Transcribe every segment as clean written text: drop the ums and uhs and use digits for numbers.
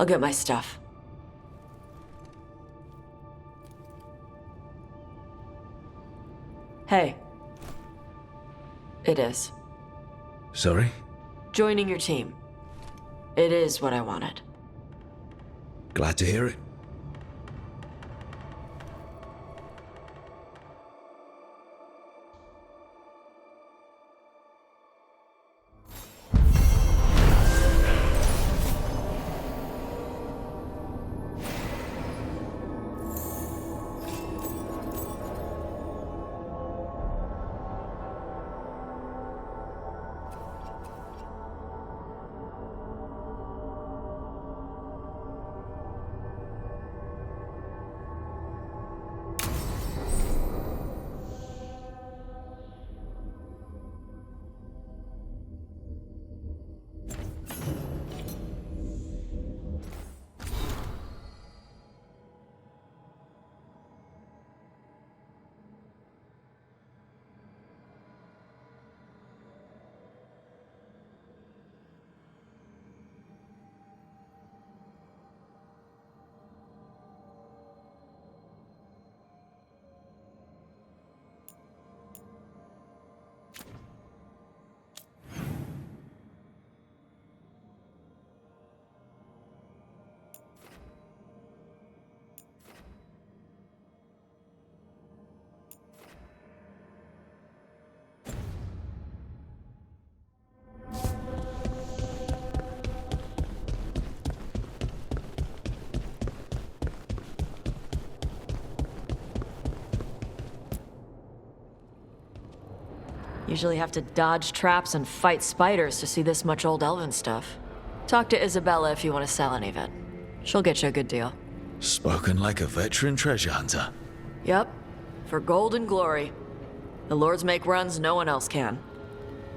I'll get my stuff. Hey. It is. Sorry? Joining your team. It is what I wanted. Glad to hear it. Usually have to dodge traps and fight spiders to see this much old elven stuff. Talk to Isabella if you want to sell any of it. She'll get you a good deal. Spoken like a veteran treasure hunter. Yep. For gold and glory. The lords make runs no one else can.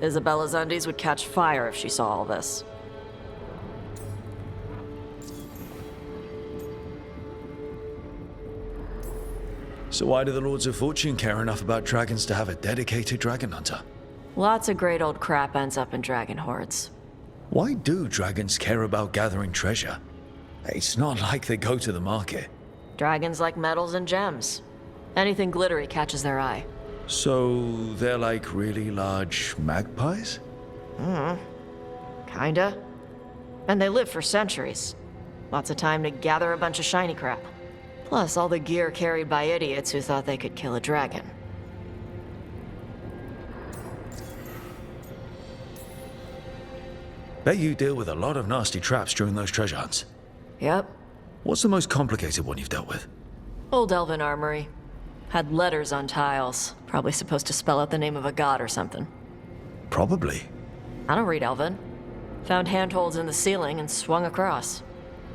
Isabella's undies would catch fire if she saw all this. So why do the Lords of Fortune care enough about dragons to have a dedicated dragon hunter? Lots of great old crap ends up in dragon hordes. Why do dragons care about gathering treasure? It's not like they go to the market. Dragons like metals and gems. Anything glittery catches their eye. So they're like really large magpies? Kinda. And they live for centuries. Lots of time to gather a bunch of shiny crap. Plus all the gear carried by idiots who thought they could kill a dragon. Bet you deal with a lot of nasty traps during those treasure hunts. Yep. What's the most complicated one you've dealt with? Old elven armory. Had letters on tiles. Probably supposed to spell out the name of a god or something. Probably. I don't read elven. Found handholds in the ceiling and swung across.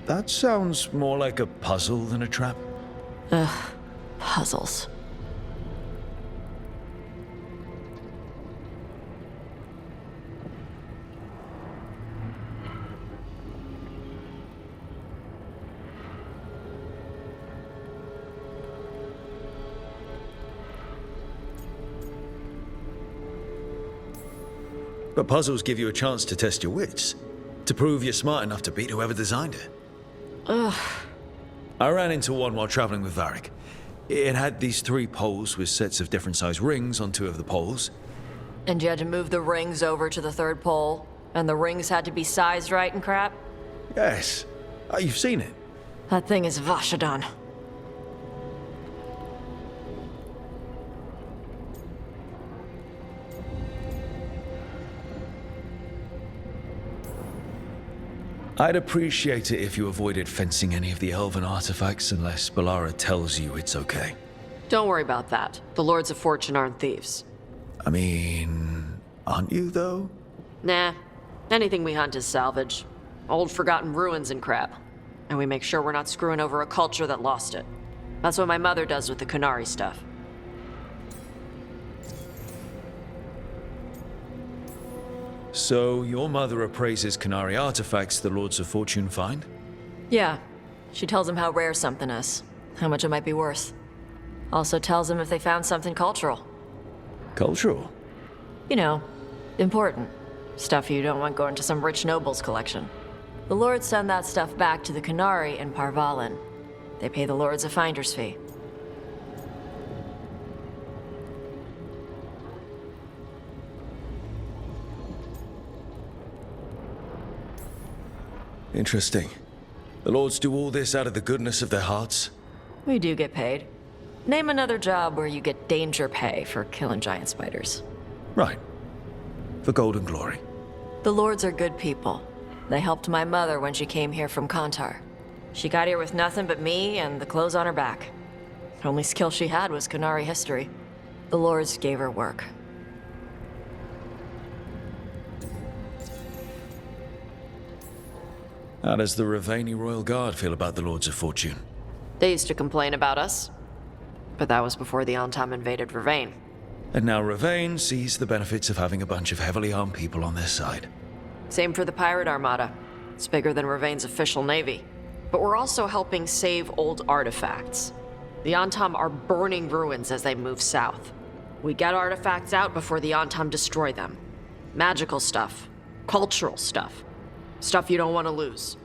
That sounds more like a puzzle than a trap. Ugh. Puzzles. But puzzles give you a chance to test your wits. To prove you're smart enough to beat whoever designed it. Ugh. I ran into one while traveling with Varric. It had these 3 poles with sets of different size rings on 2 of the poles. And you had to move the rings over to the 3rd pole? And the rings had to be sized right and crap? Yes. You've seen it. That thing is Vashadon. I'd appreciate it if you avoided fencing any of the elven artifacts unless Balara tells you it's okay. Don't worry about that. The Lords of Fortune aren't thieves. I mean, aren't you though? Nah. Anything we hunt is salvage. Old forgotten ruins and crap. And we make sure we're not screwing over a culture that lost it. That's what my mother does with the Qunari stuff. So, your mother appraises Qunari artifacts the Lords of Fortune find? Yeah. She tells them how rare something is. How much it might be worth. Also tells them if they found something cultural. Cultural? You know, important. Stuff you don't want going to some rich noble's collection. The lords send that stuff back to the Canary in Parvalin. They pay the lords a finder's fee. Interesting. The lords do all this out of the goodness of their hearts? We do get paid. Name another job where you get danger pay for killing giant spiders. Right. For gold and glory. The lords are good people. They helped my mother when she came here from Kantar. She got here with nothing but me and the clothes on her back. The only skill she had was Canary history. The lords gave her work. How does the Ravani Royal Guard feel about the Lords of Fortune? They used to complain about us, but that was before the Antam invaded Ravane. And now Ravane sees the benefits of having a bunch of heavily armed people on their side. Same for the Pirate Armada. It's bigger than Ravane's official navy. But we're also helping save old artifacts. The Antam are burning ruins as they move south. We get artifacts out before the Antam destroy them. Magical stuff. Cultural stuff. Stuff you don't want to lose.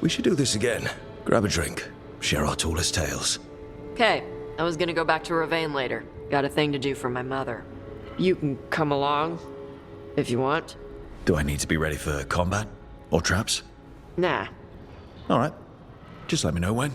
We should do this again. Grab a drink. Share our tallest tales. Okay, I was gonna go back to Ravane later. Got a thing to do for my mother. You can come along, if you want. Do I need to be ready for combat? Or traps? Nah. Alright. Just let me know when.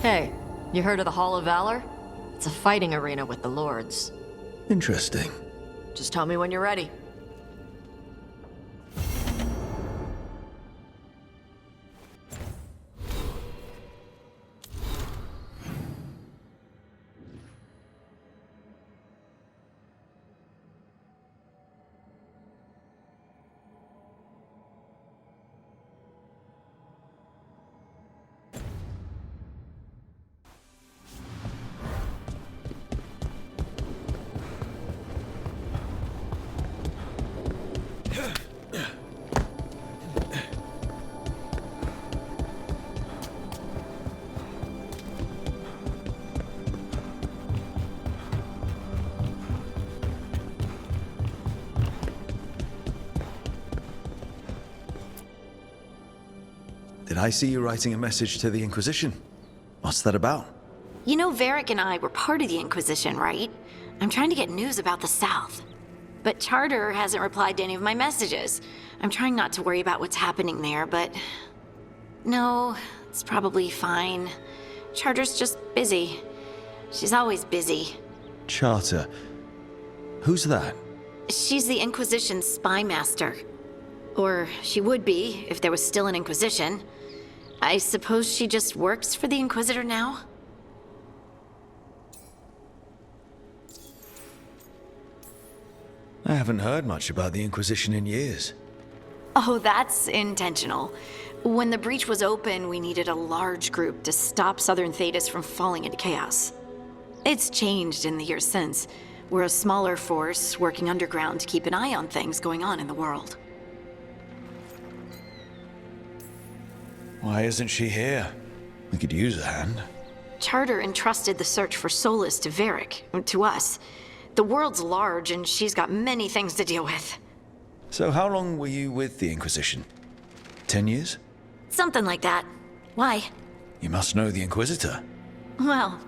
Hey, you heard of the Hall of Valor? It's a fighting arena with the lords. Interesting. Just tell me when you're ready. Did I see you writing a message to the Inquisition? What's that about? You know, Varric and I were part of the Inquisition, right? I'm trying to get news about the South. But Charter hasn't replied to any of my messages. I'm trying not to worry about what's happening there, but... No, it's probably fine. Charter's just busy. She's always busy. Charter. Who's that? She's the Inquisition's spy master. Or she would be, if there was still an Inquisition. I suppose she just works for the Inquisitor now? I haven't heard much about the Inquisition in years. Oh, that's intentional. When the breach was open, we needed a large group to stop Southern Thedas from falling into chaos. It's changed in the years since. We're a smaller force working underground to keep an eye on things going on in the world. Why isn't she here? We could use a hand. Charter entrusted the search for Solus to Varric, to us. The world's large, and she's got many things to deal with. So how long were you with the Inquisition? 10 years? Something like that. Why? You must know the Inquisitor. Well,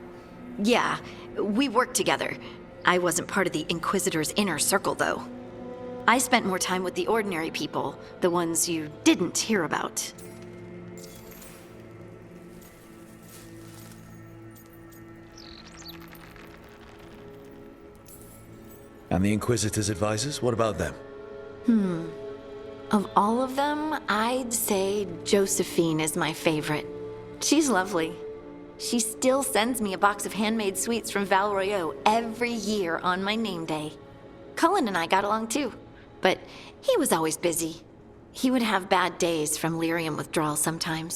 yeah, we worked together. I wasn't part of the Inquisitor's inner circle, though. I spent more time with the ordinary people, the ones you didn't hear about. And the Inquisitor's advisors, what about them? Of all of them, I'd say Josephine is my favorite. She's lovely. She still sends me a box of handmade sweets from Val Royeaux every year on my name day. Cullen and I got along too, but he was always busy. He would have bad days from lyrium withdrawal sometimes.